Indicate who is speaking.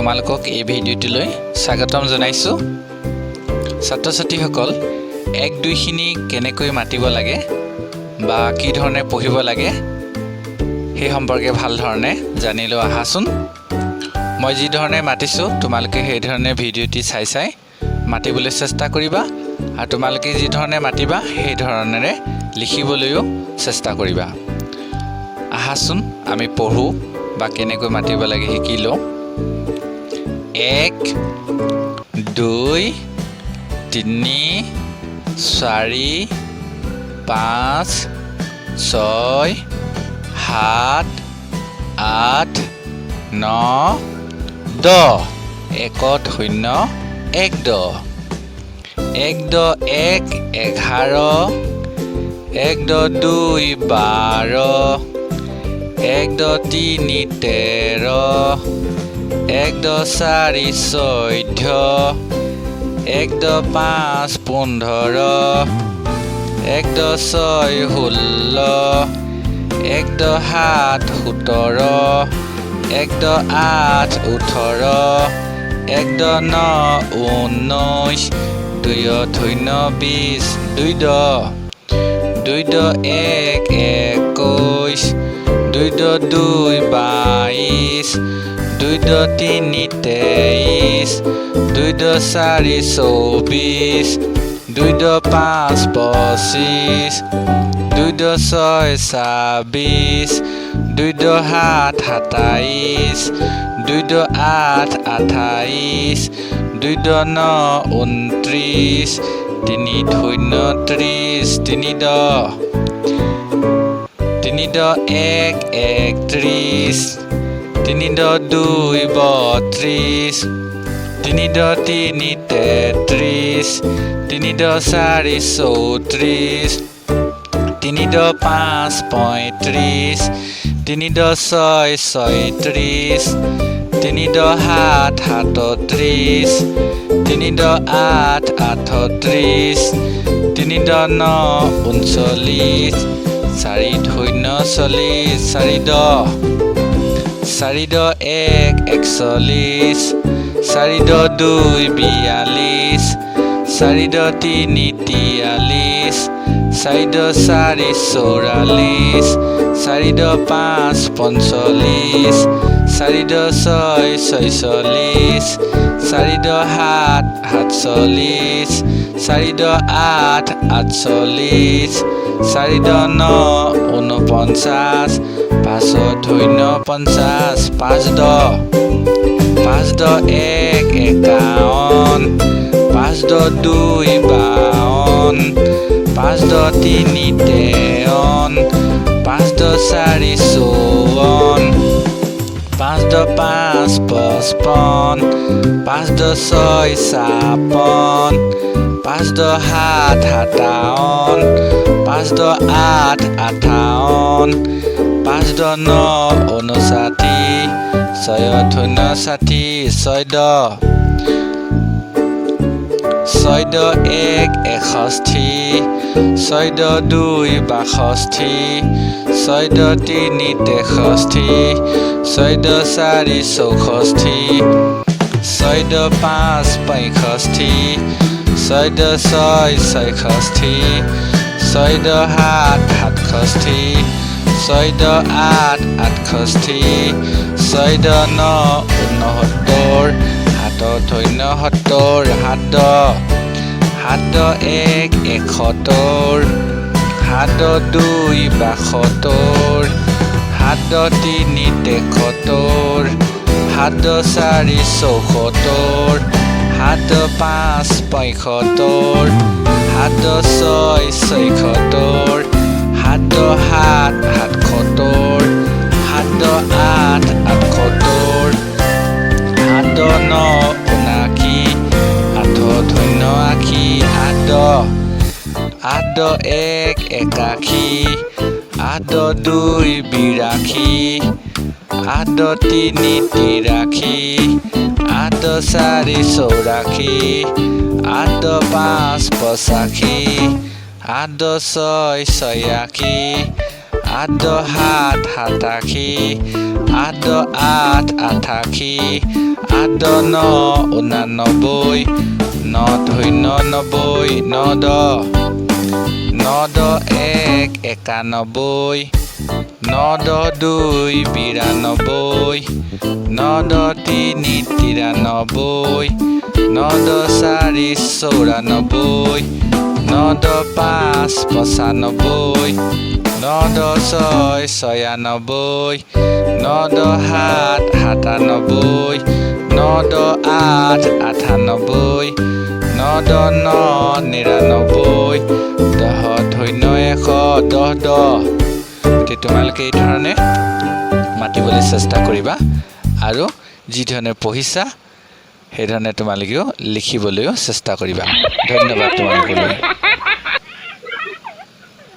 Speaker 1: তোমালোকক এই ভিডিঅ'টোলৈ স্বাগতম জনাইছোঁ। ছাত্ৰ ছাত্ৰীসকল 1-2 খিনি কেনেকৈ মাতিব লাগে বা কি ধৰণে পঢ়িব লাগে সেই সম্পৰ্কে ভাল ধৰণে জানি লওঁ আহাচোন। মই যি ধৰণে মাতিছোঁ তোমালোকে সেই ধৰণে ভিডিঅ'টি চাই মাতিবলৈ চেষ্টা কৰিবা আৰু তোমালোকে যি ধৰণে মাতিবা সেই ধৰণেৰে লিখিবলৈও চেষ্টা কৰিবা। আহাচোন আমি পঢ়ো বা কেনেকৈ মাতিব লাগে শিকি লওঁ। 1 2 3 4 5 6 7 8 9 10 1 0 1 10 1 10 1 11 1 10 2 12 1 10 3 13 1 10 4 14 1 10 5 15 1 10 6 16 1 10 7 17 1 10 8 18 1 10 9 19 2 0 20 2 10 2 10 1 21 2 10 2 22 2 10 3 23 2 10 4 24 2 10 5 25 2 10 6 26 2 10 7 27 2 10 8 28 2 10 9 29 3 0 30 3 10 3 10 1 31 3 10 2 32 3 10 3 33 3 10 4 34 3 10 5 35 3 10 6 36 3 10 7 37 3 10 8 38 3 10 9 39 4 0 40 4 10 4 10 1 41 4 10 2 42 4 10 3 43 4 10 4 44 4 10 5 45 4 10 6 46 4 10 7 47 4 10 8 48 4 10 9 49 5 0 50 5 10 5 10 1 51 5 10 2 52 5 10 3 53 5 10 4 54 5 10 5 55 5 10 6 56 5 10 7 57 5 10 8 58 5 10 9 59 6 0 60 6 10 6 10 1 61 6 10 2 62 6 10 3 63 6 10 4 64 6 10 5 65 6 10 6 66 6 10 7 67 6 10 8 68 6 10 9 69 7 0 70 7 10 7 1 71 7 2 72 7 3 73 7 4 74 7 5 75 7 6 76 7 7 77 7 8 78 7 9 79 8 0 80 8 1 81 8 2 82 8 3 83 8 4 84 8 5 85 8 6 86 আঠ দহ সাত সাতাশী আঠ দহ আঠ আঠাশী আঠ দহ ন ঊনানব্বৈ ন শূন্য নব্বৈ ন দহ এক একানব্বৈ ন দহ দুই বিৰানব্বৈ ন দহ তিনি তিৰানব্বৈ ন দহ চাৰি চৌৰানব্বৈ ন দহ পাঁচ পঁচানব্বৈ ন দহ ছয় ছয়ানব্বৈ ন দহ সাত সাতানব্বৈ ন দহ আঠ আঠানব্বৈ ন দহ ন নিৰানব্বৈ দহ শূন্য এশ দহ গতিকে তোমালোকে এই ধৰণে মাতিবলৈ চেষ্টা কৰিবা আৰু যি ধৰণে পঢ়িছা সেইধৰণে তোমালোকেও লিখিবলৈও চেষ্টা কৰিবা। ধন্যবাদ তোমালোকলৈ।